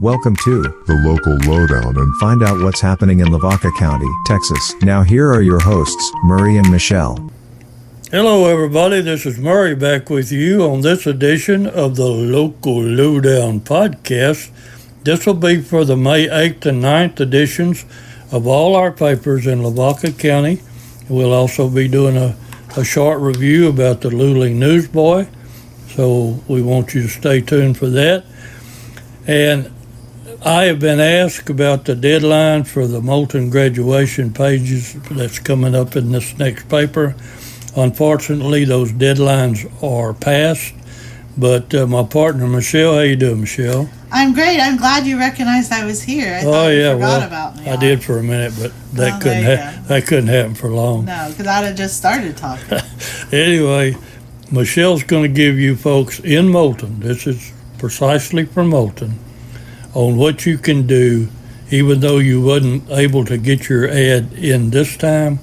Welcome to the local lowdown and find out what's happening in Lavaca County, Texas. Now here are your hosts, Murray and Michelle. Hello everybody, this is Murray back with you on this edition of the Local Lowdown podcast. This will be for the May 8th and 9th editions of all our papers in Lavaca County. We'll also be doing a short review about the Luling Newsboy, so we want you to stay tuned for that. And I have been asked about the deadline for the Moulton graduation pages that's coming up in this next paper. Unfortunately, those deadlines are past, but my partner, Michelle, how you doing, Michelle? I'm great. I'm glad you recognized I was here. I thought you forgot about me. I did for a minute, but that couldn't happen for long. No, because I'd have just started talking. Anyway, Michelle's going to give you folks in Moulton, this is precisely for Moulton, on what you can do, even though you wasn't able to get your ad in this time.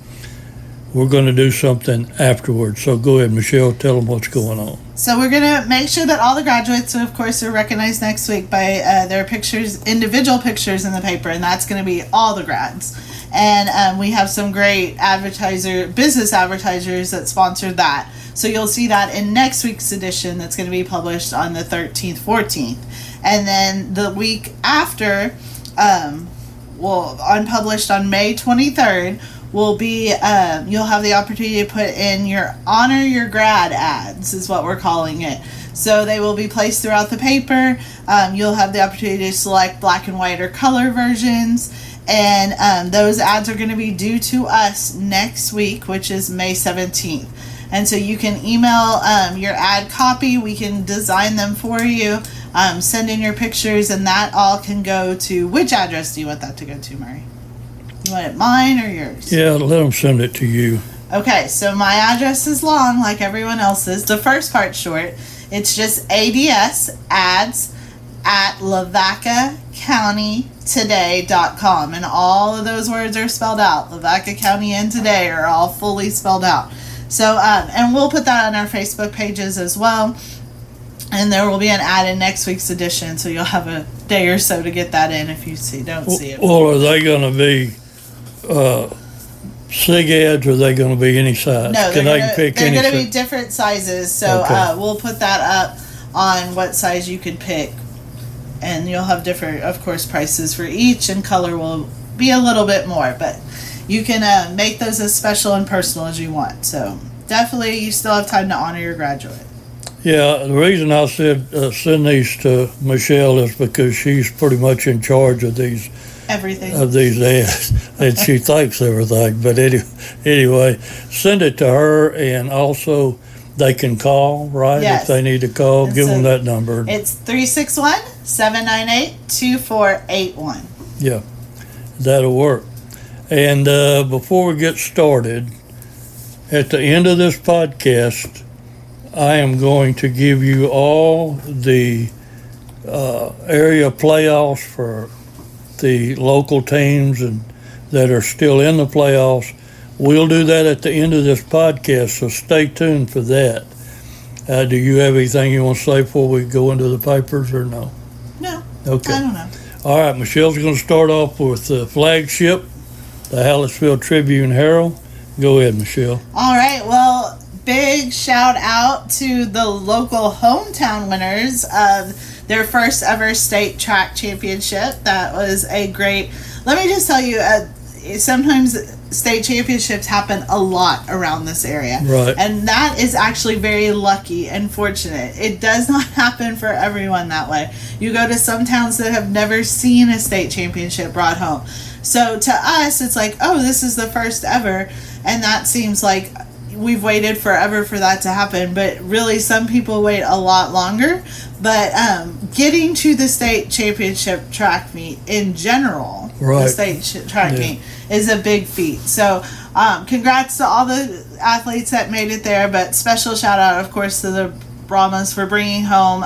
We're going to do something afterwards. So go ahead, Michelle, tell them what's going on. So we're going to make sure that all the graduates, of course, are recognized next week by their pictures, individual pictures in the paper, and that's going to be all the grads. And we have some great business advertisers that sponsored that. So you'll see that in next week's edition that's going to be published on the 13th, 14th. And then the week after, unpublished on May 23rd, will be, you'll have the opportunity to put in your Honor Your Grad ads, is what we're calling it. So they will be placed throughout the paper. You'll have the opportunity to select black and white or color versions. And those ads are going to be due to us next week, which is May 17th. And so you can email your ad copy. We can design them for you. Send in your pictures, and that all can go to, which address do you want that to go to, Murray? You want it mine or yours? Yeah, let them send it to you. Okay, so my address is long like everyone else's. The first part's short. It's just ads at lavacacountytoday.com, and all of those words are spelled out. Lavaca County and Today are all fully spelled out. So, and we'll put that on our Facebook pages as well. And there will be an ad in next week's edition, so you'll have a day or so to get that in if you don't see it. Well, are they going to be SIG ads, or are they going to be any size? No, they're going to be different sizes. So okay. We'll put that up on what size you could pick. And you'll have different, of course, prices for each, and color will be a little bit more. But you can make those as special and personal as you want. So definitely you still have time to honor your graduate. Yeah, the reason I said send these to Michelle is because she's pretty much in charge of these ads, and she thinks everything. But anyway, send it to her, and also they can call, right? Yes. If they need to call, give them that number. It's 361-798-2481. Yeah, that'll work. And before we get started, at the end of this podcast, I am going to give you all the area playoffs for the local teams and that are still in the playoffs. We'll do that at the end of this podcast, so stay tuned for that. Do you have anything you want to say before we go into the papers, or no? No. Okay. I don't know. All right, Michelle's going to start off with the flagship, the Hallettsville Tribune-Herald. Go ahead, Michelle. All right, well, big shout out to the local hometown winners of their first ever state track championship. That was a great, let me just tell you, sometimes state championships happen a lot around this area. Right. And that is actually very lucky and fortunate. It does not happen for everyone that way. You go to some towns that have never seen a state championship brought home. So to us, it's like, oh, this is the first ever. And that seems like we've waited forever for that to happen, but really some people wait a lot longer. But getting to the state championship track meet in general, right, the state track meet is a big feat. So congrats to all the athletes that made it there, but special shout out, of course, to the Brahmas for bringing home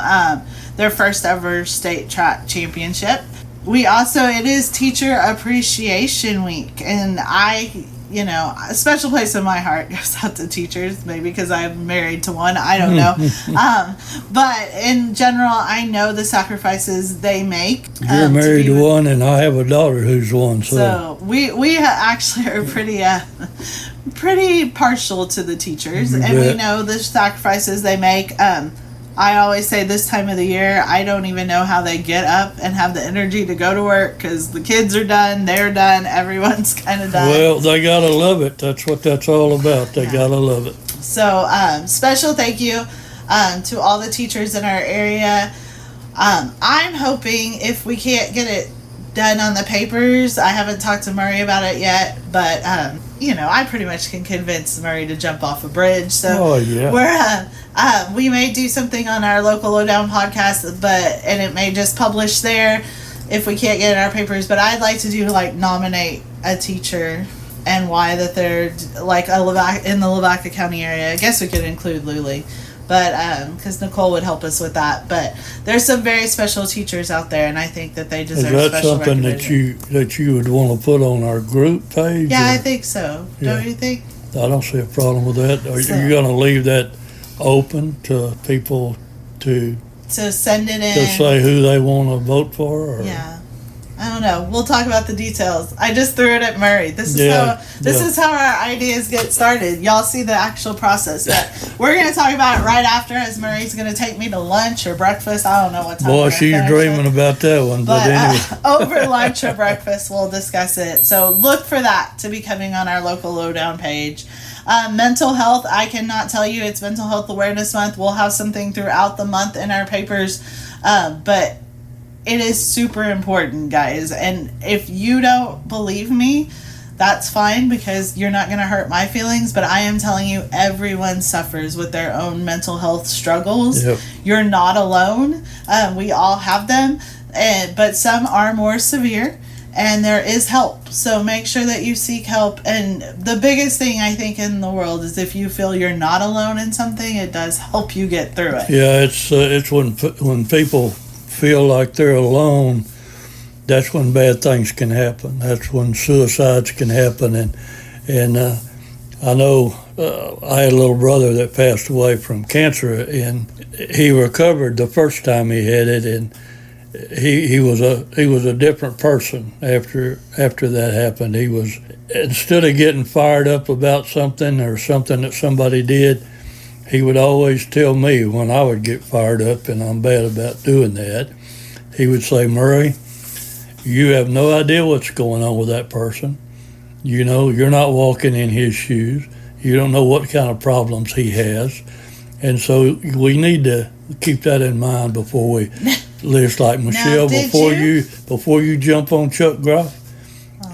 their first ever state track championship. It is Teacher Appreciation Week, and I a special place in my heart goes out to teachers, maybe because I'm married to one, I don't know. But in general, I know the sacrifices they make. You're married to one, and I have a daughter who's one. So we actually are pretty partial to the teachers, and we know the sacrifices they make. I always say this time of the year, I don't even know how they get up and have the energy to go to work, because the kids are done, they're done, everyone's kind of done. Well, they gotta love it. That's what that's all about. They gotta love it. So special thank you to all the teachers in our area. I'm hoping, if we can't get it done on the papers, I haven't talked to Murray about it yet, but I pretty much can convince Murray to jump off a bridge. So we may do something on our local Lowdown podcast, and it may just publish there if we can't get it in our papers. But I'd like to nominate a teacher and why that they're in the Lavaca County area. I guess we could include Luley, but because Nicole would help us with that. But there's some very special teachers out there, and I think that they deserve special. Is that special something that you would want to put on our group page? Yeah, I think so. Don't you think? I don't see a problem with that. Are you going to leave that open to people to send it in, to say who they want to vote for? Or? Yeah. I don't know. We'll talk about the details. I just threw it at Murray. This is how our ideas get started. Y'all see the actual process. But we're going to talk about it right after, as Murray's going to take me to lunch or breakfast. I don't know what time. Boy, she's dreaming about that one. But anyway. Over lunch or breakfast, we'll discuss it. So look for that to be coming on our local Lowdown page. Mental health, I cannot tell you, it's Mental Health Awareness Month. We'll have something throughout the month in our papers, but it is super important, guys. And if you don't believe me, that's fine, because you're not going to hurt my feelings. But I am telling you, everyone suffers with their own mental health struggles. Yep. You're not alone. We all have them, but some are more severe. And there is help. So make sure that you seek help. And the biggest thing I think in the world is, if you feel you're not alone in something, it does help you get through it. Yeah, it's when people feel like they're alone, that's when bad things can happen. That's when suicides can happen. And I know I had a little brother that passed away from cancer, and he recovered the first time he had it, and he was a different person after that happened. He was, instead of getting fired up about something or something that somebody did, he would always tell me when I would get fired up, and I'm bad about doing that, he would say, "Murray, you have no idea what's going on with that person. You're not walking in his shoes. You don't know what kind of problems he has. And so we need to keep that in mind before we live like Michelle. Before you jump on Chuck Groff,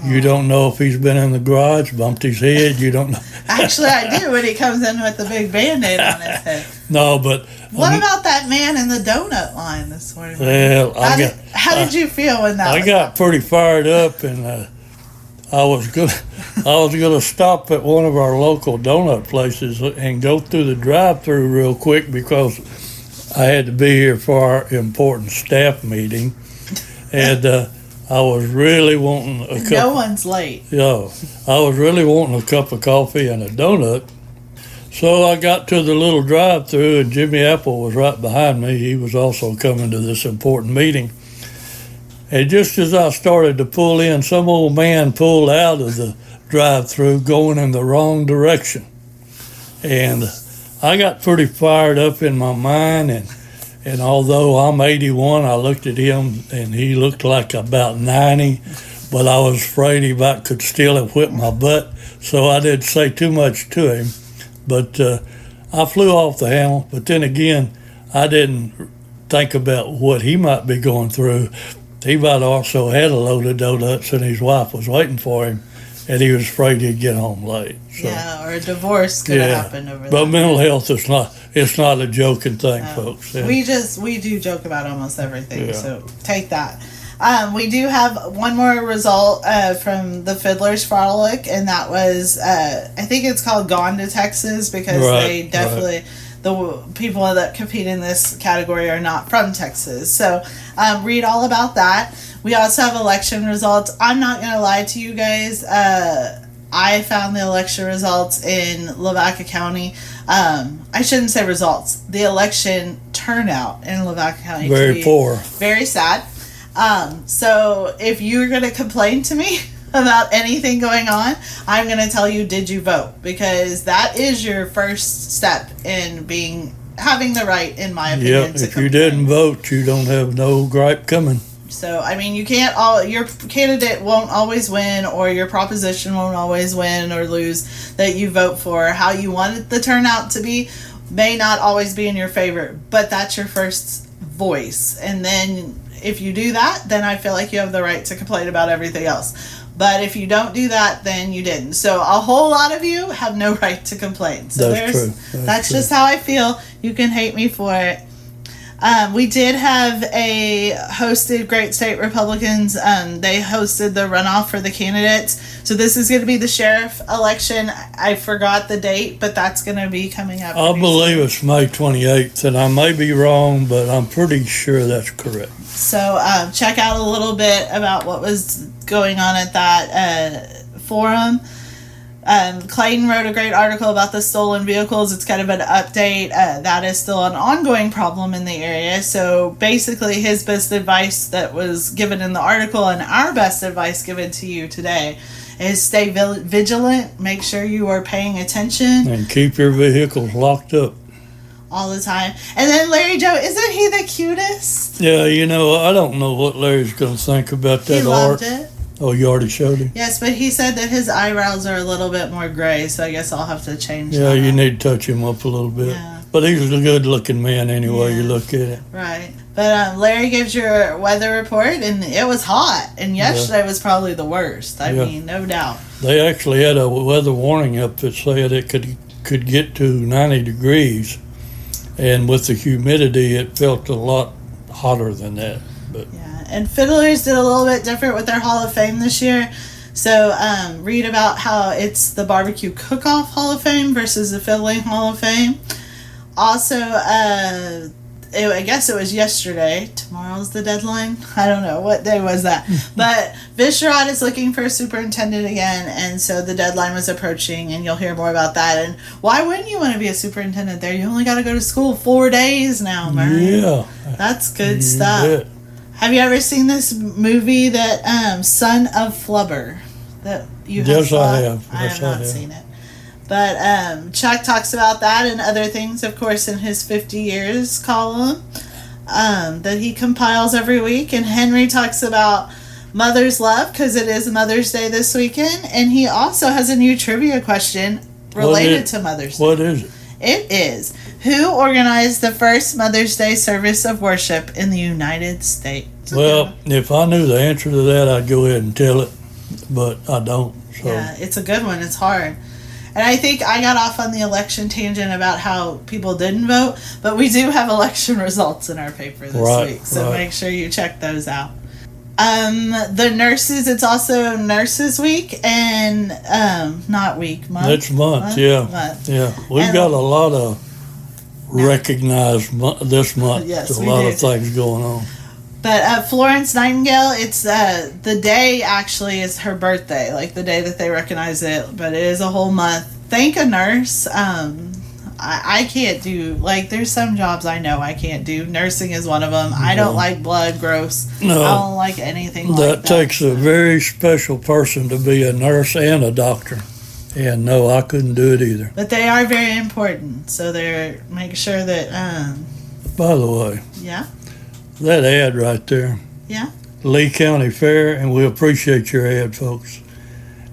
you don't know if he's been in the garage, bumped his head. You don't know. Actually, I do, when he comes in with the big Band-Aid on his head. No, but what about that man in the donut line this morning? Well, how did you feel when that? I got pretty fired up, and I was gonna stop at one of our local donut places and go through the drive-thru real quick, because I had to be here for our important staff meeting, and I was really wanting a cup. No one's late. Yeah, I was really wanting a cup of coffee and a donut. So I got to the little drive-thru, and Jimmy Apple was right behind me. He was also coming to this important meeting. And just as I started to pull in, some old man pulled out of the drive-thru going in the wrong direction. And I got pretty fired up in my mind, and although I'm 81, I looked at him, and he looked like about 90, but I was afraid he about could still have whipped my butt, so I didn't say too much to him. But I flew off the handle, but then again, I didn't think about what he might be going through. He might also had a load of donuts, and his wife was waiting for him, and he was afraid he'd get home late. So, yeah, or a divorce could have happened over there. But mental health is not a joking thing, folks. Yeah. We do joke about almost everything, so take that. We do have one more result from the Fiddler's Frolic, and that was, I think it's called Gone to Texas, because they definitely, the people that compete in this category are not from Texas. So read all about that. We also have election results. I'm not going to lie to you guys. I found the election results in Lavaca County. I shouldn't say results. The election turnout in Lavaca County. Very poor. Very sad. So if you're going to complain to me about anything going on, I'm going to tell you, did you vote? Because that is your first step in having the right, in my opinion, Yep, if you didn't vote, you don't have no gripe coming. So, I mean, you can't your candidate won't always win, or your proposition won't always win or lose that you vote for. How you want the turnout to be may not always be in your favor, but that's your first voice. And then if you do that, then I feel like you have the right to complain about everything else. But if you don't do that, then you didn't. So a whole lot of you have no right to complain. So That's true. That's just how I feel. You can hate me for it. We did have hosted Great State Republicans. They hosted the runoff for the candidates. So this is going to be the sheriff election. I forgot the date, but that's going to be coming up. I believe it's May 28th, and I may be wrong, but I'm pretty sure that's correct. So check out a little bit about what was going on at that forum. Clayton wrote a great article about the stolen vehicles. It's kind of an update. That is still an ongoing problem in the area. So basically his best advice that was given in the article, and our best advice given to you today, is stay vigilant. Make sure you are paying attention. And keep your vehicles locked up. All the time. And then Larry Joe, isn't he the cutest? Yeah, I don't know what Larry's going to think about that He art. loved it. Oh, you already showed him? Yes, but he said that his eyebrows are a little bit more gray, so I guess I'll have to change Yeah, that. you need to touch him up a little bit. Yeah. But he's a good-looking man anyway, you Yeah. look at it. Right. But Larry gives your weather report, and it was hot. And yesterday was probably the worst. I mean, no doubt. They actually had a weather warning up that said it could get to 90 degrees. And with the humidity, it felt a lot hotter than that. But Yeah. And Fiddlers did a little bit different with their Hall of Fame this year. So read about how it's the Barbecue Cook-Off Hall of Fame versus the Fiddling Hall of Fame. Also, I guess it was yesterday. Tomorrow's the deadline. I don't know. What day was that? But Visherad is looking for a superintendent again, and so the deadline was approaching, and you'll hear more about that. And why wouldn't you want to be a superintendent there? You only got to go to school 4 days now, Murray. yeah. That's good You stuff. bet. Have you ever seen this movie that Son of Flubber? That you have Yes, I saw? have. I Yes, have I not have. seen it. But Chuck talks about that and other things, of course, in his 50 years column that he compiles every week. And Henry talks about Mother's Love because it is Mother's Day this weekend. And he also has a new trivia question related to Mother's Day. What is it? It is, who organized the first Mother's Day service of worship in the United States? Well, if I knew the answer to that, I'd go ahead and tell it. But I don't. So. Yeah, it's a good one. It's hard. And I think I got off on the election tangent about how people didn't vote, but we do have election results in our paper this week, so make sure you check those out. The nurses, it's also Nurses Week, and not week, month. It's month, yeah. Month. Yeah, we've And- got a lot of recognized this month. Yes, a we lot do. of things going on. But Florence Nightingale, it's the day actually is her birthday, like the day that they recognize it, but it is a whole month. Thank a nurse. I can't do, like, there's some jobs I know I can't do. Nursing is one of them. I don't like blood, gross. No. I don't like anything like that. That takes a very special person to be a nurse and a doctor. And no, I couldn't do it either. But they are very important, so make sure that, By the way, yeah, that ad right there, yeah. Lee County Fair, and we appreciate your ad, folks.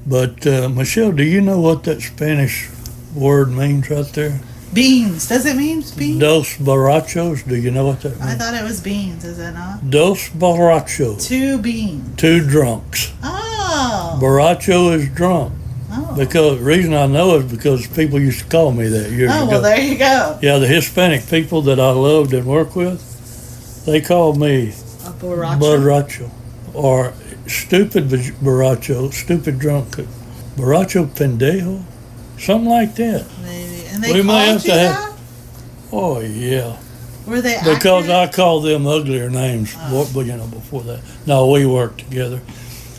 But, Michelle, do you know what that Spanish word means right there? Beans. Does it mean beans? Dos borrachos. Do you know what that I means? thought it was beans, is it not? Dos borrachos. 2 beans. 2 drunks. Oh. Borracho is drunk. Oh. Because the reason I know is because people used to call me that years Oh, ago. well, there you go. Yeah, the Hispanic people that I loved and worked with, they called me A borracho. borracho, or stupid borracho, stupid drunk, borracho pendejo, something like that. Maybe. And they We may called have you to that? have- Oh yeah, Were they because accurate? I called them uglier names, before that. No, we worked together,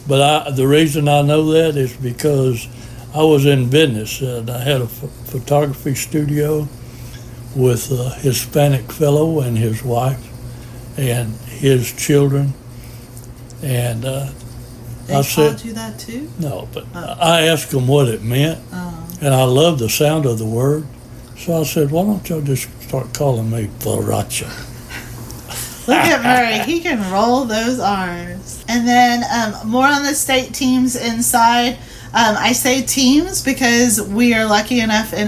but the reason I know that is because I was in business, and I had a photography studio with a Hispanic fellow and his wife and his children. And They I said, called you that too? no, but I asked them what it meant, and I loved the sound of the word. So I said, why don't y'all just start calling me Paracha? Look at Murray. He can roll those R's. And then more on the state teams inside. I say teams because we are lucky enough in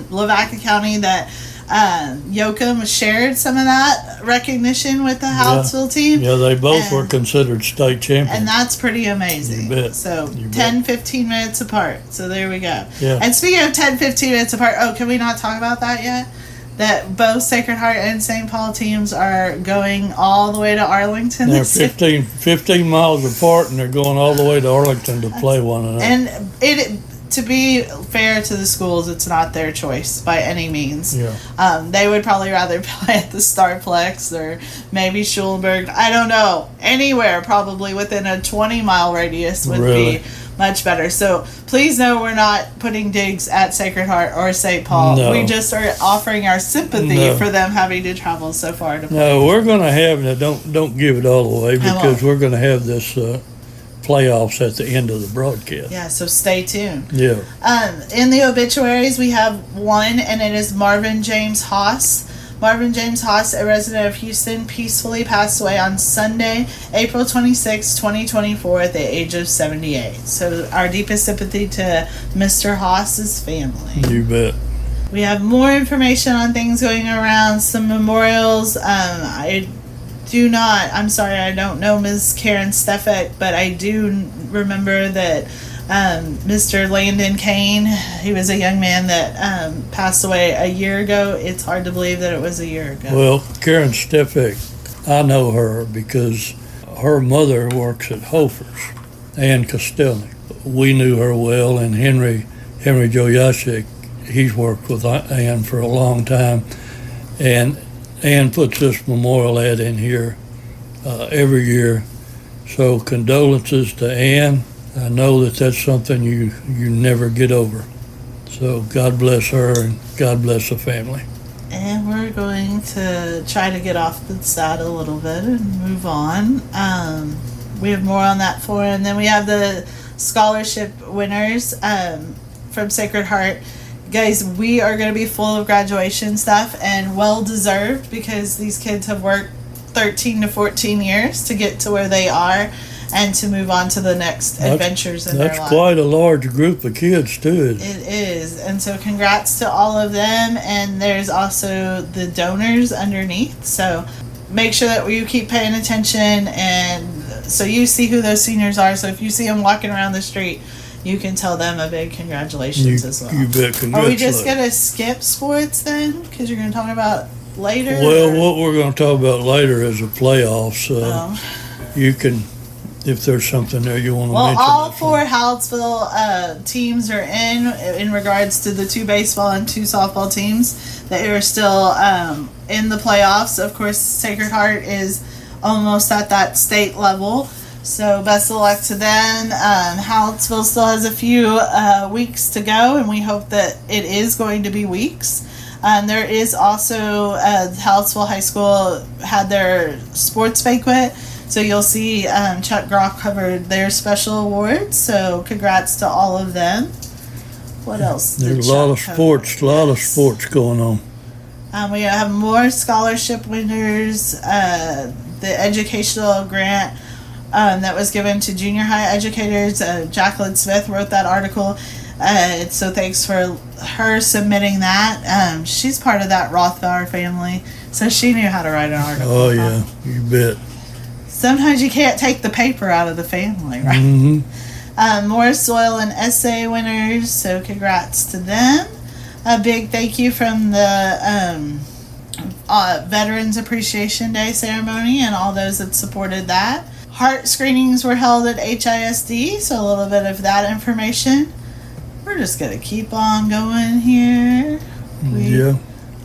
Lavaca County that Yoakum shared some of that recognition with the Hallettsville team. Yeah, they both were considered state champions. And that's pretty amazing. You bet. So You 10, bet. 15 minutes apart. So there we go. Yeah. And speaking of 10, 15 minutes apart, can we not talk about that yet? That both Sacred Heart and St. Paul teams are going all the way to Arlington. They're this year. 15 miles apart, and they're going all the way to Arlington to play one another. And to be fair to the schools, it's not their choice by any means. Yeah. They would probably rather play at the Starplex or maybe Schulenburg. I don't know. Anywhere probably within a 20-mile radius would Really? be much better. So please know we're not putting digs at Sacred Heart or St. Paul. No. We just are offering our sympathy No. for them having to travel so far to play. No, we're going to have, now don't give it all away, because we're going to have this playoffs at the end of the broadcast. Yeah, so stay tuned. Yeah. In the obituaries, we have one, and it is Marvin James Haas. Marvin James Haas, a resident of Houston, peacefully passed away on Sunday, April 26, 2024, at the age of 78. So our deepest sympathy to Mr. Haas's family. You bet. We have more information on things going around, some memorials. I'm sorry, I don't know Ms. Karen Steffek, but I do remember that Mr. Landon Kane, he was a young man that passed away a year ago. It's hard to believe that it was a year ago. Well, Karen Steffek, I know her because her mother works at Hofer's, Ann Kostelnik. We knew her well, and Henry Joyashik, he's worked with Ann for a long time, and Ann puts this memorial ad in here every year. So condolences to Ann. I know that that's something you never get over. So God bless her and God bless the family. And we're going to try to get off the side a little bit and move on. We have more on that for, and then we have the scholarship winners from Sacred Heart. Guys, we are going to be full of graduation stuff, and well deserved, because these kids have worked 13 to 14 years to get to where they are and to move on to the next adventures in their life. That's quite a large group of kids, too. It is. And so congrats to all of them. And there's also the donors underneath. So make sure that you keep paying attention, and so you see who those seniors are. So if you see them walking around the street, you can tell them a big congratulations as well. You bet. Congratulations. Are we just going to skip sports then? Because you're going to talk about later? Well, what we're going to talk about later is the playoffs. You can, if there's something there you want to mention. Well, all four Hallettsville teams are in regards to the 2 baseball and 2 softball teams that are still in the playoffs. Of course, Sacred Heart is almost at that state level. So best of luck to them. Hallettsville still has a few weeks to go, and we hope that it is going to be weeks. There is also Hallettsville High School had their sports banquet, so you'll see Chuck Groff covered their special awards. So congrats to all of them. What else? There's a lot of sports going on. We have more scholarship winners. The educational grant that was given to junior high educators. Jacqueline Smith wrote that article. So thanks for her submitting that. She's part of that Rothbauer family, so she knew how to write an article. Oh, yeah, you bet. Sometimes you can't take the paper out of the family, right? Mm-hmm. More soil and essay winners, so congrats to them. A big thank you from the Veterans Appreciation Day ceremony and all those that supported that. Heart screenings were held at HISD, so a little bit of that information. We're just going to keep on going here. We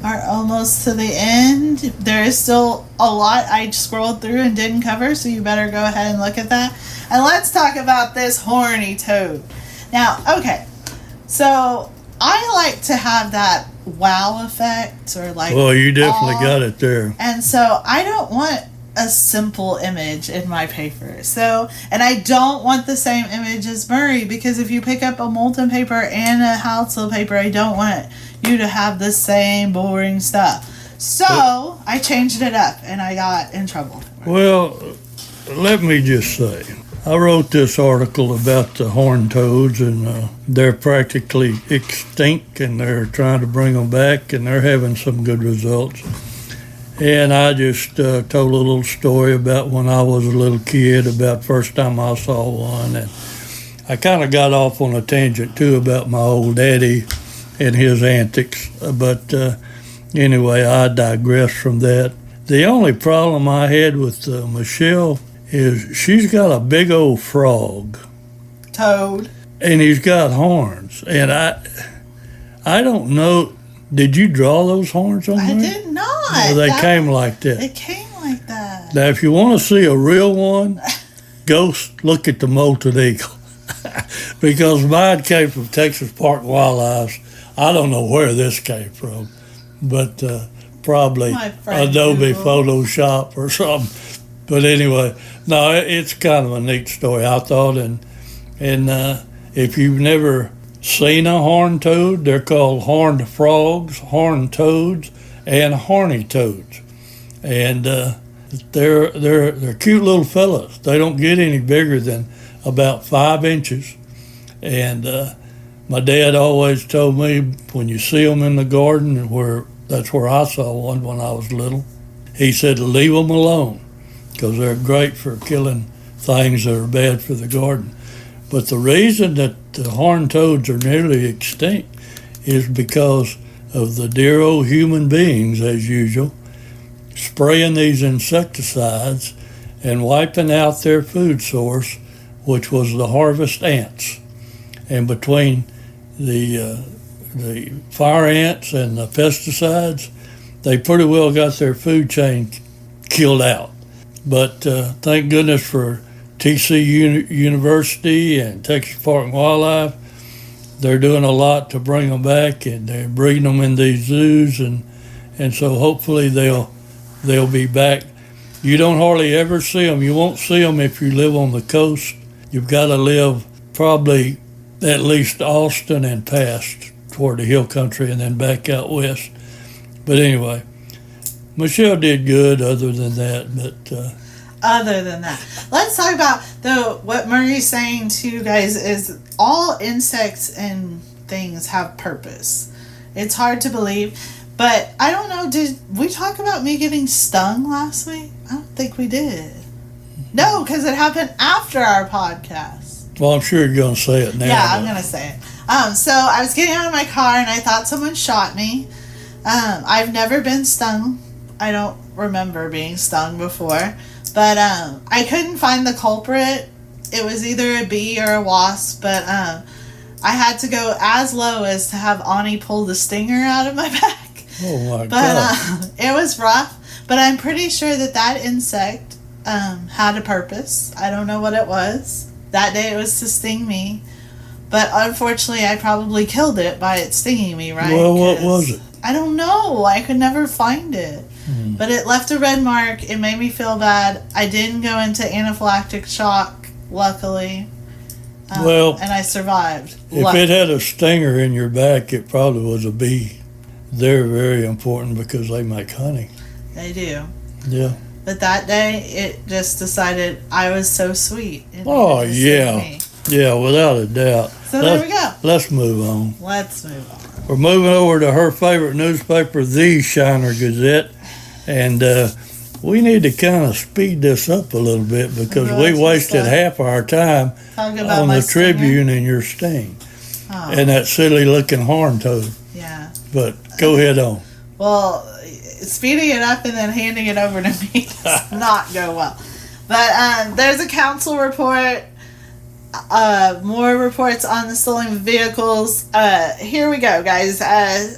are almost to the end. There is still a lot I scrolled through and didn't cover, so you better go ahead and look at that. And let's talk about this horny toad. Now, okay, So I like to have that wow effect, or like, Well, you definitely awe. got it there. And so I don't want a simple image in my paper. So, and I don't want the same image as Murray, because if you pick up a molten paper and a Housel paper, I don't want you to have the same boring stuff. So I changed it up and I got in trouble. Well, let me just say, I wrote this article about the horned toads, and they're practically extinct, and they're trying to bring them back, and they're having some good results. And I just told a little story about when I was a little kid, about first time I saw one, and I kind of got off on a tangent too about my old daddy and his antics. But anyway, I digress from that. The only problem I had with Michelle is she's got a big old frog, Toad. and he's got horns. And I don't know. Did you draw those horns on I there? did not. Well, they came like that. It came like that. Now, if you want to see a real one, go look at the molted eagle, because mine came from Texas Park and Wildlife. I don't know where this came from, but probably My friend Adobe Google. Photoshop or something. But anyway, no, it's kind of a neat story, I thought. And if you've never seen a horned toad, they're called horned frogs, horned toads, and horny toads. And they're cute little fellas. They don't get any bigger than about 5 inches. And my dad always told me, when you see them in the garden, that's where I saw one when I was little, he said, leave them alone, because they're great for killing things that are bad for the garden. But the reason that the horned toads are nearly extinct is because of the dear old human beings, as usual, spraying these insecticides and wiping out their food source, which was the harvest ants. And between the fire ants and the pesticides, they pretty well got their food chain killed out. But thank goodness for TC University and Texas Park and Wildlife. They're doing a lot to bring them back, and they're breeding them in these zoos, and so hopefully they'll be back. You don't hardly ever see them. You won't see them if you live on the coast. You've got to live probably at least Austin and past toward the hill country, and then back out west. But anyway, Michelle did good other than that. But Other than that, let's talk about, though, what Murray's saying to you guys is all insects and things have purpose. It's hard to believe, but I don't know, did we talk about me getting stung last week? I don't think we did. No, because it happened after our podcast. well, I'm sure you're going to say it now. Yeah, I'm but- going to say it. So I was getting out of my car and I thought someone shot me. I've never been stung. I don't remember being stung before. But I couldn't find the culprit. It was either a bee or a wasp. But I had to go as low as to have Ani pull the stinger out of my back. Oh my But God. it was rough. But I'm pretty sure that insect had a purpose. I don't know what it was. That day it was to sting me. But unfortunately, I probably killed it by it stinging me, right? Well, what 'Cause was it? I don't know. I could never find it. But it left a red mark. It made me feel bad. I didn't go into anaphylactic shock, luckily. Well, and I survived. If it had a stinger in your back, it probably was a bee. They're very important because they make honey. They do. Yeah. But that day, it just decided I was so sweet. It Oh, needed to sting yeah. me. Yeah, without a doubt. So there we go. Let's move on. Let's move on. We're moving over to her favorite newspaper, the Shiner Gazette. And we need to kind of speed this up a little bit because Right, we wasted so- half our time Talking about on my the stinger. Tribune and your sting. Oh, And that silly looking horn toad. yeah. But go ahead on. Well, speeding it up and then handing it over to me does not go well. But there's a council report. More reports on the stolen vehicles. Here we go, guys.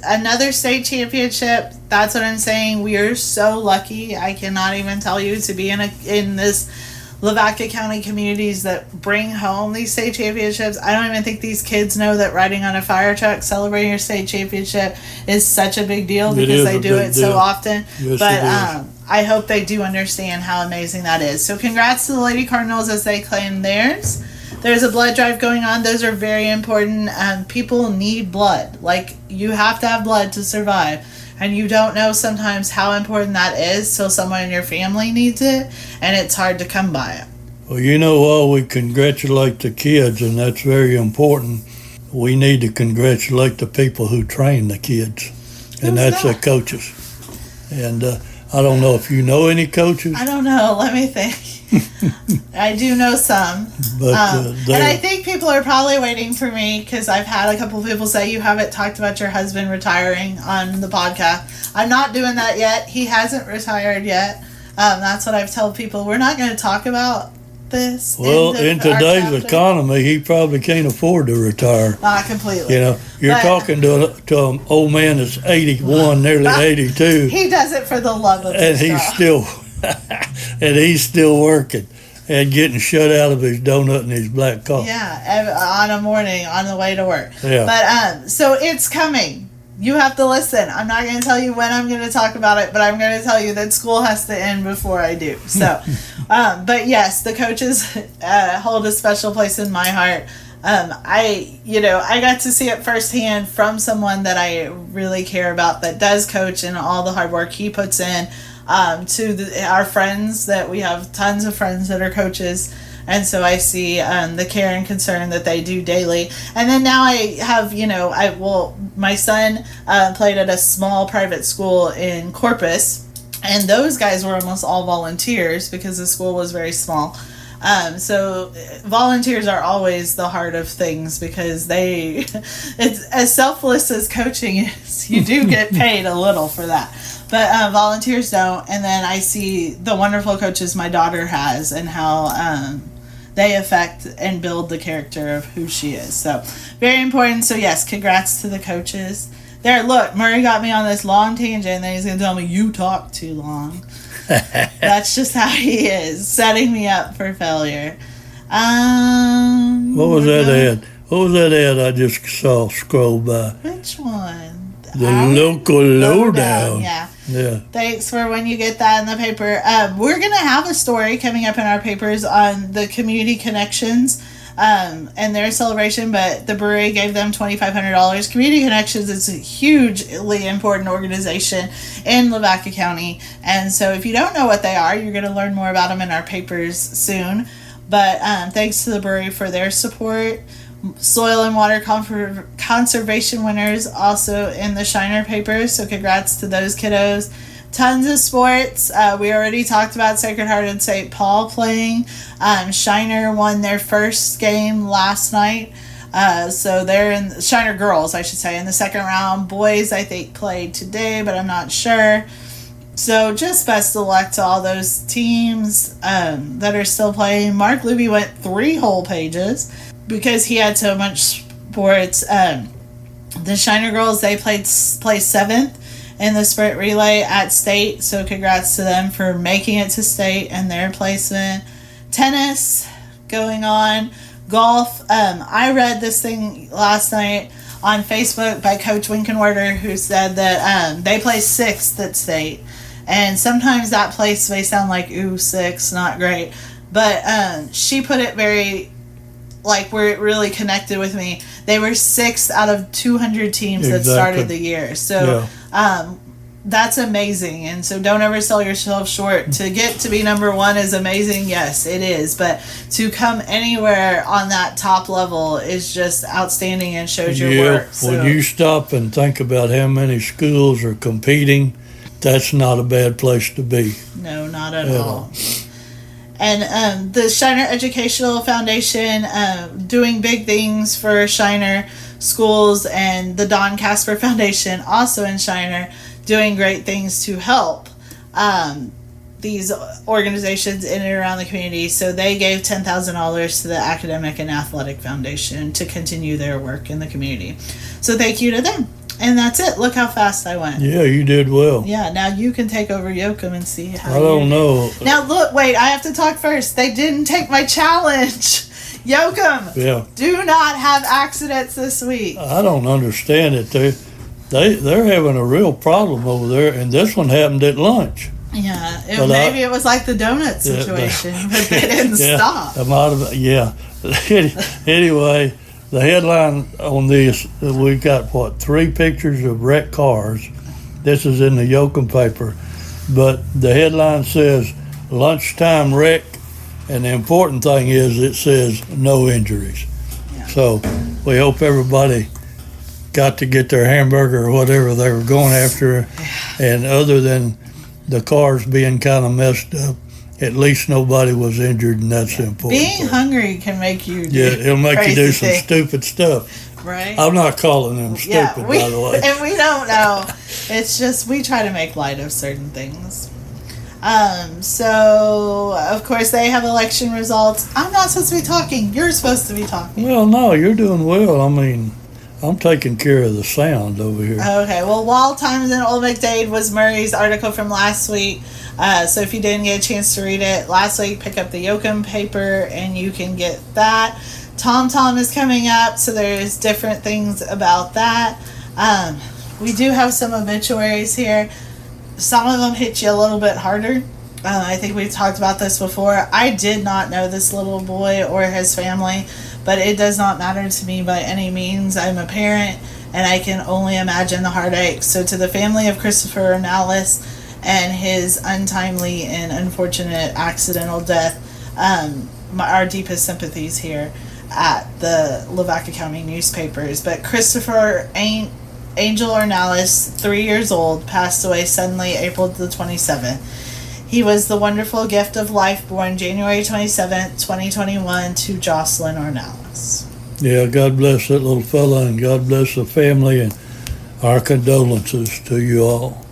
Another state championship. That's what I'm saying. We are so lucky. I cannot even tell you to be in this Lavaca County communities that bring home these state championships. I don't even think these kids know that riding on a fire truck celebrating your state championship is such a big deal because they do it so often. Yes, but I hope they do understand how amazing that is. So congrats to the Lady Cardinals as they claim theirs. There's a blood drive going on. Those are very important. People need blood. Like, you have to have blood to survive. And you don't know sometimes how important that is till someone in your family needs it, and it's hard to come by it. Well, you know what? We congratulate the kids, and that's very important. We need to congratulate the people who train the kids, and that's the coaches. And I don't know if you know any coaches. I don't know. Let me think. I do know some. But and I think people are probably waiting for me because I've had a couple people say you haven't talked about your husband retiring on the podcast. I'm not doing that yet. He hasn't retired yet. That's what I've told people. We're not going to talk about this. Well, in today's economy, he probably can't afford to retire. Not completely. You know, you're talking to an old man that's 81, nearly 82. He does it for the love of it. And he's still working and getting shut out of his donut and his black coffee. Yeah, on a morning on the way to work. Yeah. But so it's coming. You have to listen. I'm not going to tell you when I'm going to talk about it, but I'm going to tell you that school has to end before I do. So, but yes, the coaches hold a special place in my heart. I got to see it firsthand from someone that I really care about that does coach and all the hard work he puts in. To our friends that we have tons of friends that are coaches, and so I see the care and concern that they do daily. And then now I have, my son played at a small private school in Corpus, and those guys were almost all volunteers because the school was very small. So volunteers are always the heart of things because it's as selfless as coaching is. You do get paid a little for that. But volunteers don't. And then I see the wonderful coaches my daughter has and how they affect and build the character of who she is. So very important. So yes, congrats to the coaches. There, look, Murray got me on this long tangent and then he's going to tell me you talk too long. That's just how he is, setting me up for failure. What was that ad? What was that ad I just saw scroll by? Which one? The local lowdown. Yeah. Yeah. Thanks for when you get that in the paper. We're going to have a story coming up in our papers on the community connections and their celebration, but the brewery gave them $2,500. Community Connections is a hugely important organization in Lavaca County, and so if you don't know what they are, you're going to learn more about them in our papers soon. But thanks to the brewery for their support. Soil and water conservation winners also in the Shiner papers, so congrats to those kiddos. Tons of sports. We already talked about Sacred Heart and St. Paul playing. Shiner won their first game last night. So they're in Shiner girls, I should say, in the second round. Boys, I think, played today, but I'm not sure. So just best of luck to all those teams that are still playing. Mark Luby went 3 whole pages because he had so much sports. The Shiner girls, they placed 7th in the sprint relay at state, so congrats to them for making it to state and their placement. Tennis going on. Golf. I read this thing last night on Facebook by Coach Winkenwerder, who said that they placed 6th at state, and sometimes that place may sound like 6, not great, but she put it very where it really connected with me. They were 6th out of 200 teams that started the year. So that's amazing. And so don't ever sell yourself short. To get to be number 1 is amazing. Yes, it is. But to come anywhere on that top level is just outstanding and shows your work. So when you stop and think about how many schools are competing, that's not a bad place to be. No, not at all. And the Shiner Educational Foundation doing big things for Shiner schools, and the Don Casper Foundation, also in Shiner, doing great things to help these organizations in and around the community. So they gave $10,000 to the Academic and Athletic Foundation to continue their work in the community. So thank you to them. And that's it. Look how fast I went. Yeah, you did well. Yeah, now you can take over Yoakum and see how I don't know. Now look, wait, I have to talk first. They didn't take my challenge. Yoakum, Yeah. do not have accidents this week. I don't understand it. They're having a real problem over there, and this one happened at lunch. Yeah, But maybe it was like the donut situation, but they didn't stop. It might have, yeah. Anyway, the headline on this, we got, 3 pictures of wrecked cars. This is in the Yoakum paper. But the headline says, lunchtime wreck, and the important thing is it says no injuries. Yeah. So we hope everybody got to get their hamburger or whatever they were going after. And other than the cars being kind of messed up, at least nobody was injured, and that's the important Being thing. hungry can make you do It'll make you do crazy some things, stupid stuff. right? I'm not calling them stupid, by the way. And we don't know. It's just we try to make light of certain things. So of course they have election results. I'm not supposed to be talking. You're supposed to be talking. Well, no, you're doing well. I mean, I'm taking care of the sound over here. Okay. Well, Wild Times in Old McDade was Murray's article from last week. So if you didn't get a chance to read it last week, pick up the Yoakum paper and you can get that. Tom Tom is coming up, so there's different things about that. We do have some obituaries here. Some of them hit you a little bit harder. I think we've talked about this before. I did not know this little boy or his family, but it does not matter to me by any means. I'm a parent, and I can only imagine the heartache. So to the family of Christopher Ornalis and his untimely and unfortunate accidental death, our deepest sympathies here at the Lavaca County newspapers. But Christopher Angel Ornalis, 3 years old, passed away suddenly April the 27th. He was the wonderful gift of life, born January 27th, 2021, to Jocelyn Ornalis. Yeah, God bless that little fella, and God bless the family, and our condolences to you all.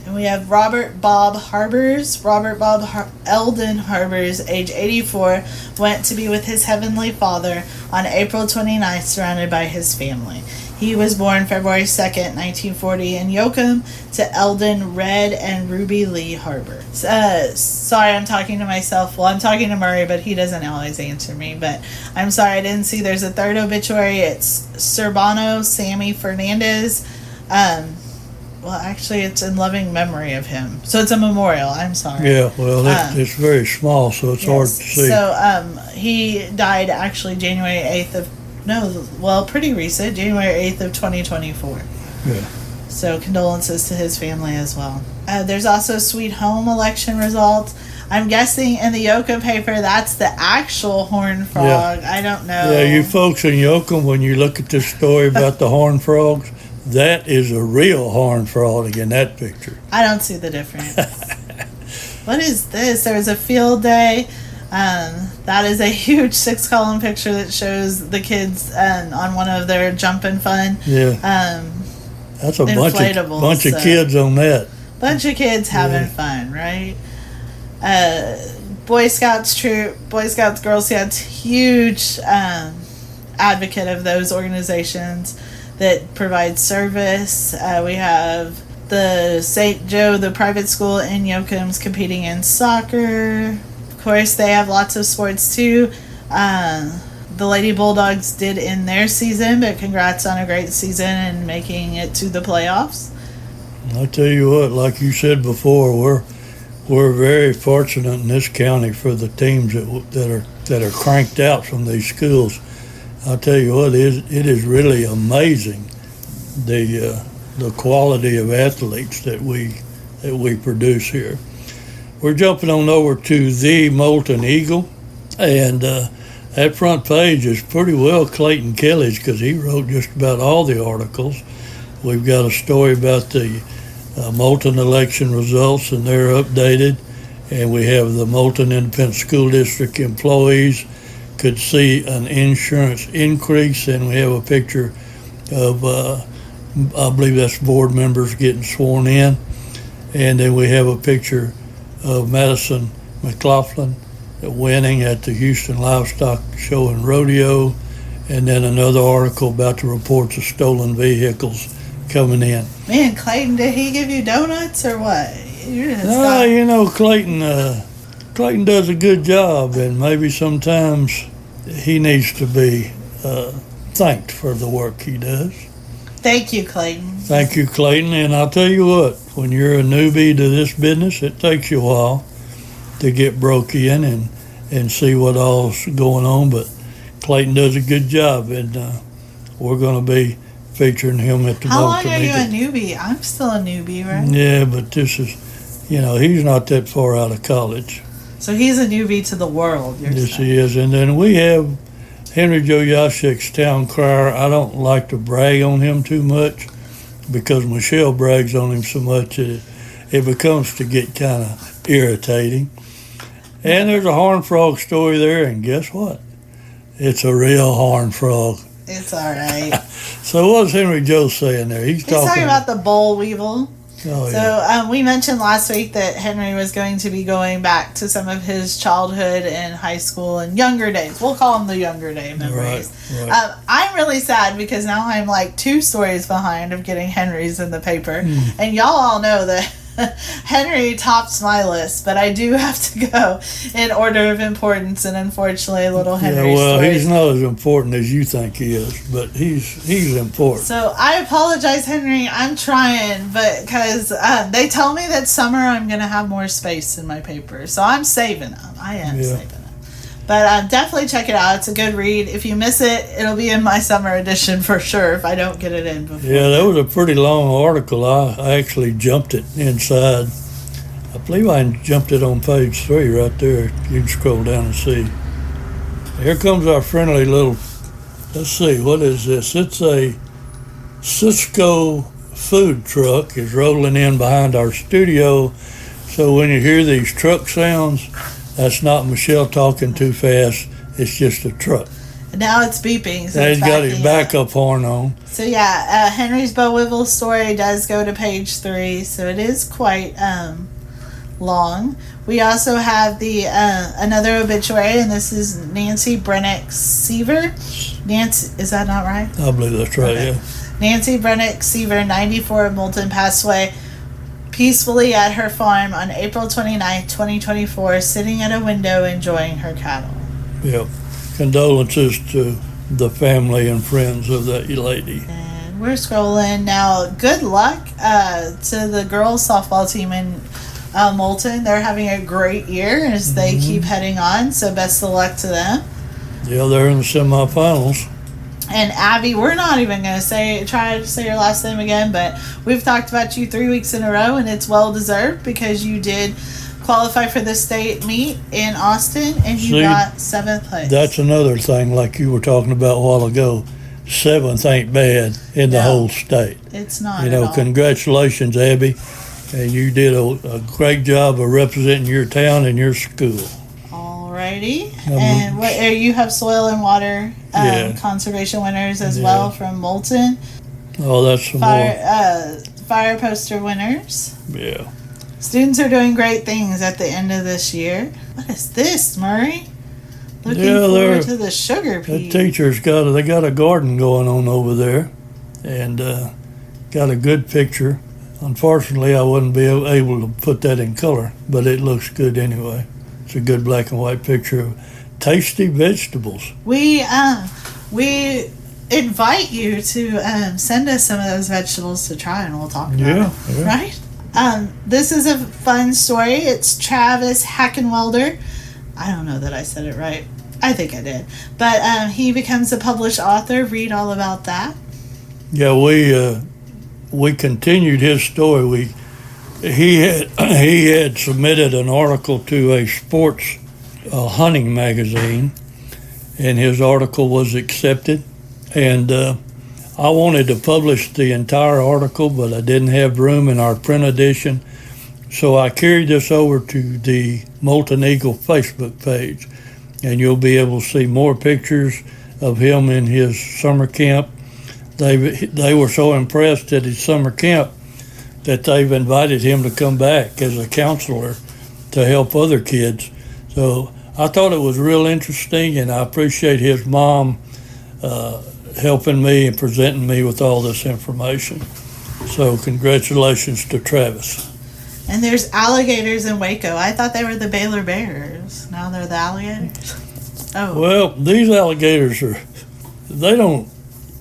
And we have Robert Bob Harbers. Eldon Harbers, age 84, went to be with his heavenly father on April 29th, surrounded by his family. He was born February 2nd, 1940 in Yoakum to Eldon Red and Ruby Lee Harbor. Sorry, I'm talking to myself. Well, I'm talking to Murray, but he doesn't always answer me. But I'm sorry, I didn't see there's a third obituary. It's Cerbano Sammy Fernandez. Well, actually, it's in loving memory of him. So it's a memorial. I'm sorry. Yeah, well, it's very small, so it's hard to see. So he died actually January 8th of... No, well, pretty recent, January 8th of 2024. Yeah. So condolences to his family as well. There's also Sweet Home election results. I'm guessing in the Yoakum paper, that's the actual horned frog. Yeah. I don't know. Yeah, you folks in Yoakum, when you look at this story about the horned frogs, that is a real horned frog in that picture. I don't see the difference. What is this? There was a field day. That is a huge 6-column picture that shows the kids on one of their jumping fun. Yeah. That's a bunch of kids on that. Bunch of kids having fun, right? Boy Scouts troop, Boy Scouts, Girl Scouts, huge advocate of those organizations that provide service. We have the St. Joe, the private school in Yoakum's competing in soccer. Of course, they have lots of sports too. The Lady Bulldogs did in their season, but congrats on a great season and making it to the playoffs. I tell you what, like you said before, we're very fortunate in this county for the teams that are cranked out from these schools. I tell you what, it is really amazing the quality of athletes that we produce here. We're jumping on over to the Molten Eagle, and that front page is pretty well Clayton Kelly's because he wrote just about all the articles. We've got a story about the Moulton election results, and they're updated. And we have the Moulton Independent School District employees could see an insurance increase, and we have a picture of, I believe that's board members getting sworn in. And then we have a picture of Madison McLaughlin winning at the Houston Livestock Show and Rodeo, and then another article about the reports of stolen vehicles coming in. Man, Clayton, did he give you donuts or what? You're just No, not- you know, Clayton does a good job, and maybe sometimes he needs to be thanked for the work he does. Thank you, Clayton. Thank you, Clayton. And I'll tell you what, when you're a newbie to this business, it takes you a while to get broke in and see what all's going on. But Clayton does a good job, and we're going to be featuring him at the How long are you a multimedia. newbie? I'm still a newbie, right? Yeah, but this is, he's not that far out of college. So he's a newbie to the world, you're Yes, saying. he is. And then we have Henry Joe Yashik's town crier. I don't like to brag on him too much because Michelle brags on him so much that it becomes to get kind of irritating. And there's a horned frog story there, and guess what? It's a real horned frog. It's all right. So what's Henry Joe saying there? He's He's talking about the boll weevil. Oh, yeah. So we mentioned last week that Henry was going to be going back to some of his childhood and high school and younger days. We'll call them the younger day memories. Right. I'm really sad because now I'm like 2 stories behind of getting Henry's in the paper. And y'all all know that Henry tops my list, but I do have to go in order of importance, and unfortunately little Henry's He's not as important as you think he is, but he's important. So I apologize, Henry. I'm trying, but because they tell me that summer I'm going to have more space in my paper. So I'm saving them. I am saving them. But definitely check it out. It's a good read. If you miss it, it'll be in my summer edition for sure if I don't get it in before. Yeah, that was a pretty long article. I actually jumped it inside. I believe I jumped it on page 3 right there. You can scroll down and see. Here comes our friendly little, let's see, what is this? It's a Cisco food truck is rolling in behind our studio. So when you hear these truck sounds, that's not Michelle talking too fast. It's just a truck. And now it's beeping. So He's it's got his backing up. backup horn on. So yeah, Henry's boll weevil story does go to page 3, so it is quite long. We also have the another obituary, and this is Nancy Brennick Seaver. Nancy, is that not right? I believe that's right, Okay. yeah. Nancy Brennick Seaver, 94 of Moulton, passed away peacefully at her farm on April 29th, 2024, sitting at a window enjoying her cattle. Yep. Condolences to the family and friends of that lady. And we're scrolling now. Good luck to the girls softball team in Moulton. They're having a great year as they keep heading on, so best of luck to them. Yeah, they're in the semifinals. And Abby, we're not even going to try to say your last name again, but we've talked about you 3 weeks in a row, and it's well deserved because you did qualify for the state meet in Austin, and you See, got 7th place. That's another thing, like you were talking about a while ago. 7th ain't bad in the No. whole state. It's not You at know, all. congratulations, Abby. And you did a great job of representing your town and your school. Alrighty. And what you have soil and water Yeah. conservation winners as Yeah. well from Moulton. Oh, that's some more. Fire poster winners. Yeah. Students are doing great things at the end of this year. What is this, Murray? Looking Yeah, they're- forward to the sugar The pea. teacher's they got a garden going on over there, and got a good picture. Unfortunately, I wouldn't be able to put that in color, but it looks good anyway. It's a good black and white picture of tasty vegetables. We invite you to send us some of those vegetables to try, and we'll talk about Yeah, them. yeah. Right? This is a fun story. It's Travis Hackenwelder. I don't know that I said it right. I think I did. But he becomes a published author. Read all about that. Yeah, we continued his story. He had submitted an article to a sports hunting magazine, and his article was accepted. And I wanted to publish the entire article, but I didn't have room in our print edition, so I carried this over to the Molten Eagle Facebook page, and you'll be able to see more pictures of him in his summer camp. They were so impressed at his summer camp that they've invited him to come back as a counselor to help other kids. So I thought it was real interesting, and I appreciate his mom helping me and presenting me with all this information. So congratulations to Travis. And there's alligators in Waco. I thought they were the Baylor Bears. Now they're the alligators. Oh. Well, these alligators they don't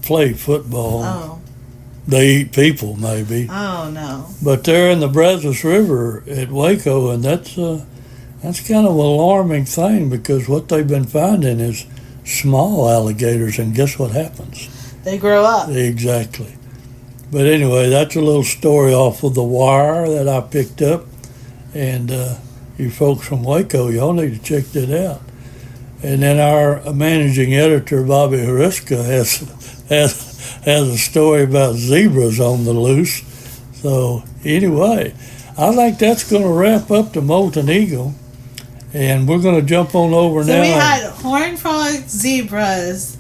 play football. Oh. They eat people, maybe. Oh, no. But they're in the Brazos River at Waco, and that's kind of an alarming thing because what they've been finding is small alligators, and guess what happens? They grow up. Exactly. But anyway, that's a little story off of The Wire that I picked up, and you folks from Waco, y'all need to check that out. And then our managing editor, Bobby Hariska, has a story about zebras on the loose. So anyway, I think that's going to wrap up the Molten Eagle, and we're going to jump on over now. So we had horned frogs, zebras,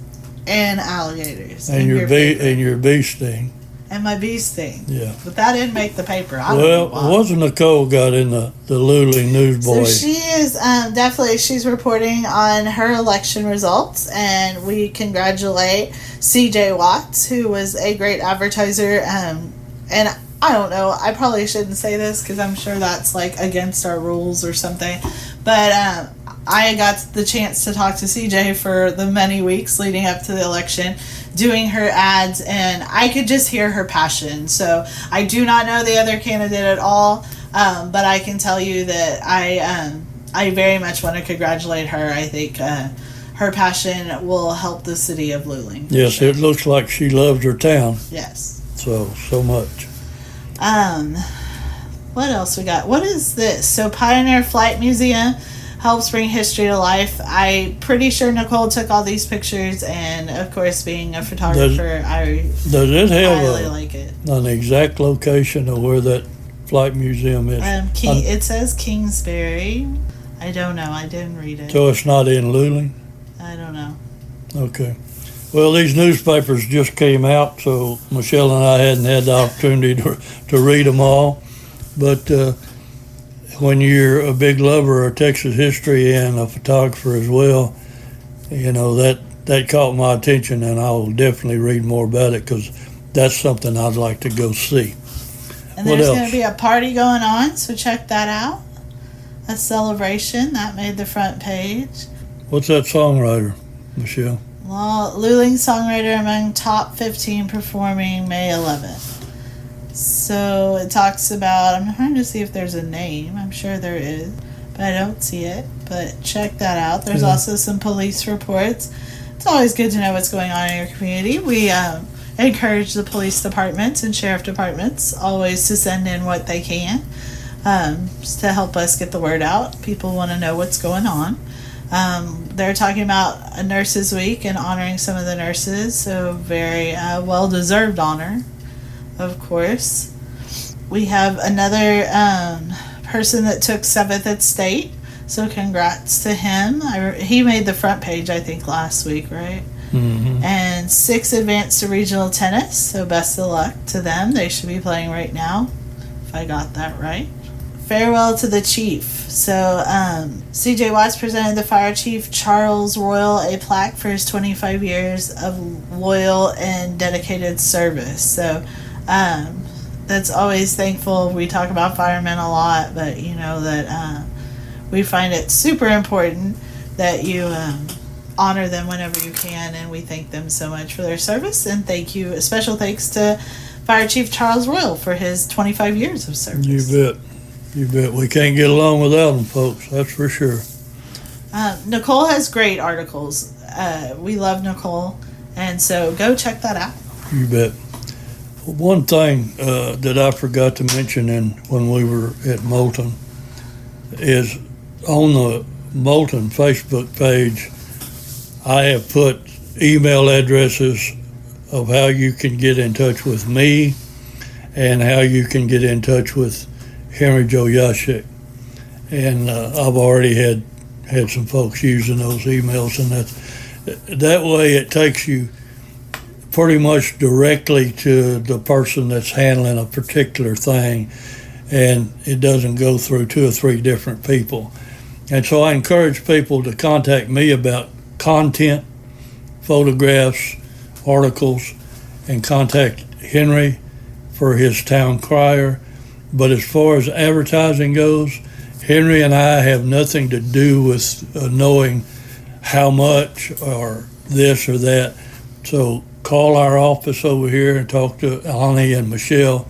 and alligators. And your bee sting. And my bee sting. Yeah. But that didn't make the paper. I don't Well, know why. wasn't Nicole got in the Luling Newsboy? So she is definitely, she's reporting on her election results, and we congratulate CJ Watts, who was a great advertiser. And I don't know, I probably shouldn't say this because I'm sure that's like against our rules or something, but I got the chance to talk to CJ for the many weeks leading up to the election, doing her ads, and I could just hear her passion. So I do not know the other candidate at all, but I can tell you that I very much want to congratulate her. I think her passion will help the city of Luling. Yes, it looks like she loves her town. Yes. So much. What else we got? What is this? So Pioneer Flight Museum helps bring history to life. I'm pretty sure Nicole took all these pictures, and of course, being a photographer, Does it have really like it. An exact location of where that flight museum is? It says Kingsbury. I don't know. I didn't read it. So it's not in Luling? I don't know. Okay. Well, these newspapers just came out, so Michelle and I hadn't had the opportunity to read them all. But when you're a big lover of Texas history and a photographer as well, you know, that caught my attention, and I'll definitely read more about it because that's something I'd like to go see. And there's going to be a party going on, so check that out. A celebration that made the front page. What's that songwriter, Michelle? Well, Luling songwriter among top 15 performing May 11th. So it talks about, I'm trying to see if there's a name. I'm sure there is, but I don't see it. But check that out. There's also some police reports. It's always good to know what's going on in your community. We encourage the police departments and sheriff departments always to send in what they can, just to help us get the word out. People want to know what's going on. They're talking about a Nurses Week and honoring some of the nurses, so very well-deserved honor, of course. We have another person that took 7th at state, so congrats to him. He made the front page, I think, last week, right? Mm-hmm. And 6 advanced to regional tennis, so best of luck to them. They should be playing right now, if I got that right. Farewell to the Chief. So, CJ Watts presented the Fire Chief Charles Royal a plaque for his 25 years of loyal and dedicated service. So, that's always thankful. We talk about firemen a lot, but you know that we find it super important that you honor them whenever you can, and we thank them so much for their service. And thank you, a special thanks to Fire Chief Charles Royal for his 25 years of service. You bet. You bet. We can't get along without them, folks. That's for sure. Nicole has great articles. We love Nicole, and so go check that out. You bet. One thing that I forgot to mention when we were at Molten is on the Molten Facebook page, I have put email addresses of how you can get in touch with me and how you can get in touch with Henry Joe Yashik. And I've already had some folks using those emails, and that way it takes you pretty much directly to the person that's handling a particular thing, and it doesn't go through 2 or 3 different people. And so I encourage people to contact me about content, photographs, articles, and contact Henry for his town crier. But as far as advertising goes, Henry and I have nothing to do with knowing how much or this or that. So call our office over here and talk to Lonnie and Michelle,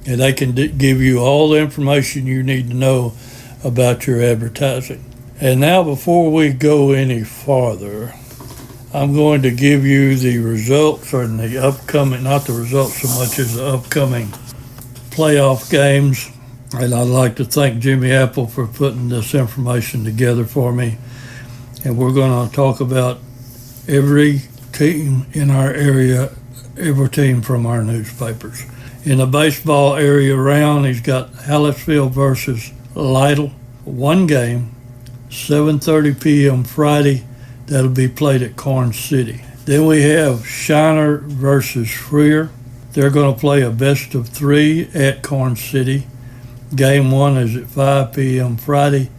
and they can give you all the information you need to know about your advertising. And now, before we go any farther, I'm going to give you the results on the upcoming, not the results so much as the upcoming playoff games. And I'd like to thank Jimmy Apple for putting this information together for me. And we're going to talk about every team in our area, every team from our newspapers. In the baseball area round, he's got Hallettsville versus Lytle, one game, 7:30 p.m. Friday. That'll be played at Corn City. Then we have Shiner versus Freer. They're going to play a best of three at Corn City. Game 1 is at 5 p.m. Friday.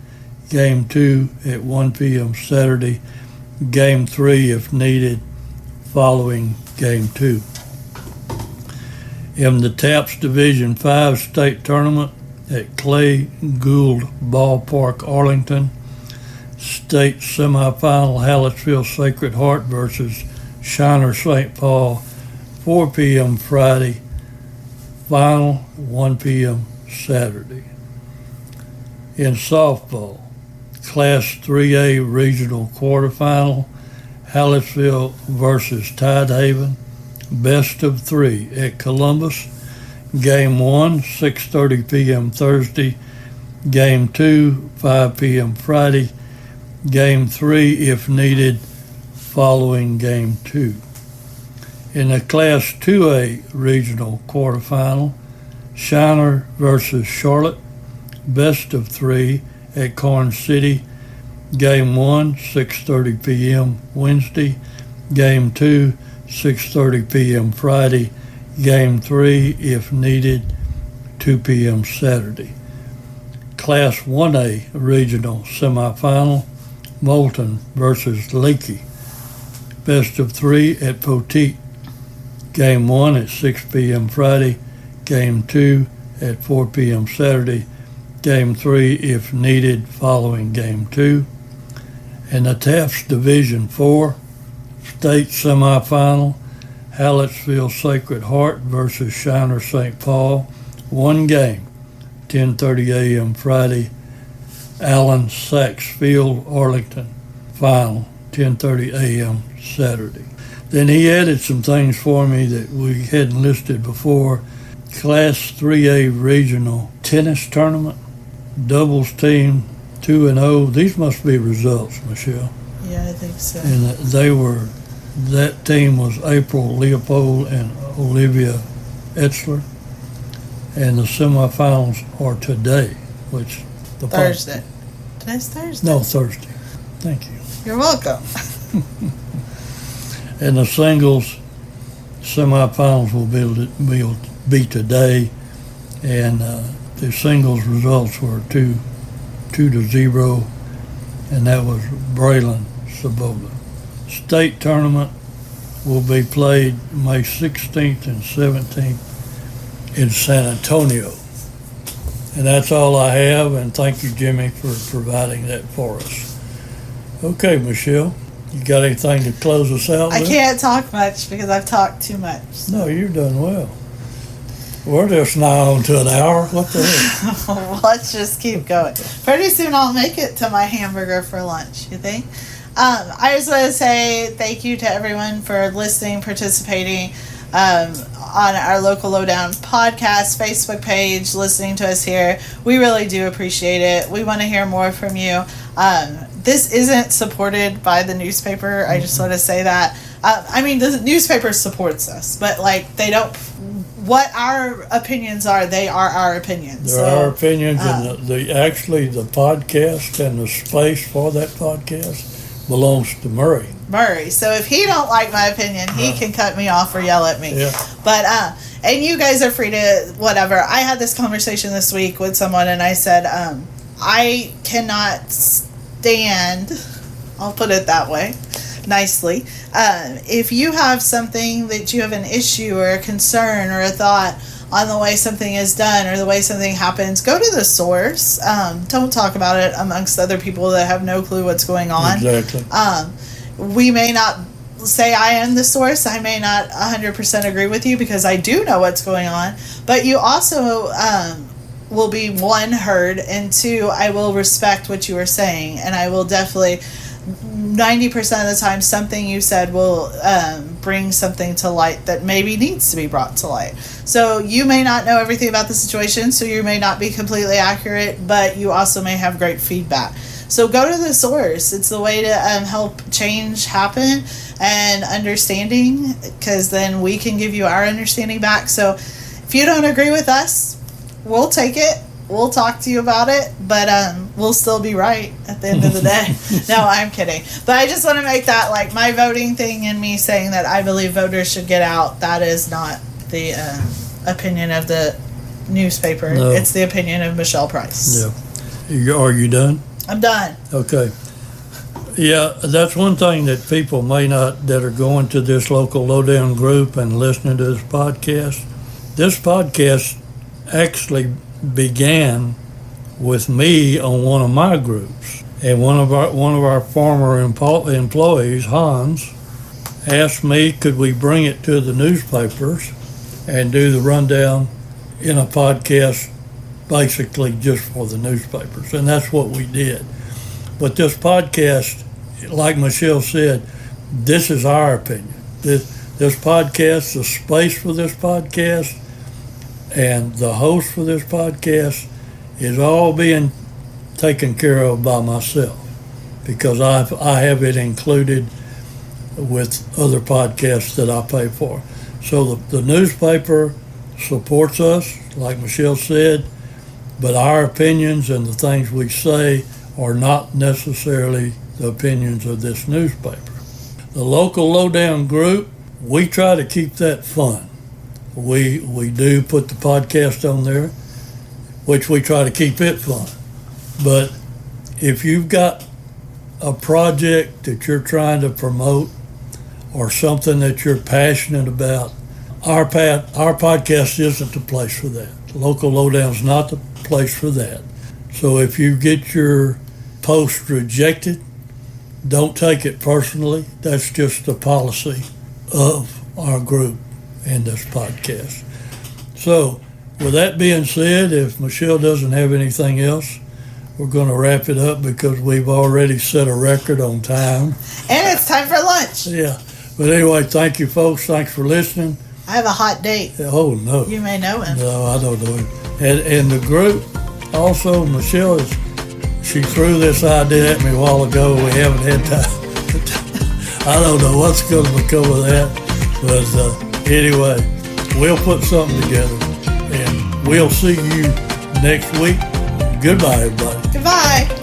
Game 2 at 1 p.m. Saturday. Game 3, if needed, following Game 2. In the TAPS Division 5 state tournament at Clay Gould Ballpark, Arlington, state semifinal Hallettsville Sacred Heart versus Shiner St. Paul, 4 p.m. Friday, final 1 p.m. Saturday. In softball, Class 3A regional quarterfinal, Hallettsville versus Tidehaven, best of three at Columbus. Game 1, 6:30 p.m. Thursday. Game 2, 5 p.m. Friday. Game 3, if needed, following Game 2. In the Class 2A regional quarterfinal, Shiner versus Charlotte, best of three at Corn City. Game 1, 6:30 p.m. Wednesday. Game 2, 6:30 p.m. Friday. Game 3, if needed, 2 p.m. Saturday. Class 1A regional semifinal, Moulton versus Leakey, best of three at Poteet. Game 1 at 6 p.m. Friday. Game 2 at 4 p.m. Saturday. Game 3, if needed, following Game 2. And the TAPS Division 4 state semifinal, Hallettsville Sacred Heart versus Shiner St. Paul, one game, 10:30 a.m. Friday. Allen Sachs Field, Arlington, final, 10:30 a.m. Saturday. Then he added some things for me that we hadn't listed before. Class 3A regional tennis tournament, doubles team 2-0. These must be results, Michelle. Yeah, I think so. And that team was April Leopold and Olivia Etzler. And the semifinals are today, which Thursday. Today's Thursday. No, Thursday. Thank you. You're welcome. And the singles semifinals will be today, and the singles results were 2-0, and that was Braylon Sabola. State tournament will be played May 16th and 17th in San Antonio. And that's all I have, and thank you, Jimmy, for providing that for us. Okay, Michelle, you got anything to close us out with? I can't talk much because I've talked too much. No, you've done well. We're just now on to an hour. What the heck? Let's just keep going. Pretty soon I'll make it to my hamburger for lunch, you think? I just want to say thank you to everyone for listening, participating on our Local Lowdown podcast Facebook page, listening to us here. We really do appreciate it. We want to hear more from you. This isn't supported by the newspaper. I just want to say that. I mean, the newspaper supports us, but like they don't. What our opinions are, they are our opinions. There are our opinions, and the podcast and the space for that podcast belongs to Murray. So if he don't like my opinion, he can cut me off or yell at me. Yeah. But and you guys are free to whatever. I had this conversation this week with someone, and I said I cannot stand. I'll put it that way, nicely. If you have something that you have an issue or a concern or a thought on the way something is done or the way something happens, go to the source. Don't talk about it amongst other people that have no clue what's going on. Exactly. We may not say I am the source. I may not 100% agree with you because I do know what's going on. But you also will be, one, heard, and two, I will respect what you are saying. And I will definitely, 90% of the time, something you said will bring something to light that maybe needs to be brought to light. So you may not know everything about the situation, so you may not be completely accurate, but you also may have great feedback. So go to the source. It's the way to help change happen and understanding, because then we can give you our understanding back. So if you don't agree with us, we'll take it. We'll talk to you about it, but we'll still be right at the end of the day. No, I'm kidding. But I just want to make that, like, my voting thing and me saying that I believe voters should get out. That is not the opinion of the newspaper. No. It's the opinion of Michelle Price. Yeah. Are you done? I'm done. Okay. Yeah, that's one thing that people may not, that are going to this local lowdown group and listening to this podcast. This podcast actually began with me on one of my groups, and one of our former employees, Hans, asked me, could we bring it to the newspapers and do the rundown in a podcast, basically just for the newspapers, and that's what we did. But this podcast, like Michelle said, this is our opinion. This podcast, the space for this podcast, and the host for this podcast is all being taken care of by myself, because I have it included with other podcasts that I pay for. So the newspaper supports us, like Michelle said, but our opinions and the things we say are not necessarily the opinions of this newspaper. The local lowdown group, we try to keep that fun. We do put the podcast on there, which we try to keep it fun. But if you've got a project that you're trying to promote or something that you're passionate about, our podcast isn't the place for that. Local Lowdown's not the place for that. So if you get your post rejected, don't take it personally. That's just the policy of our group and this podcast. So with that being said, if Michelle doesn't have anything else, we're going to wrap it up because we've already set a record on time. And it's time for lunch. Yeah. But anyway, thank you, folks. Thanks for listening. I have a hot date. Oh, no. You may know him. No, I don't know him. And the group, also, Michelle, she threw this idea at me a while ago. We haven't had time. I don't know what's going to become of that. But anyway, we'll put something together. And we'll see you next week. Goodbye, everybody. Goodbye.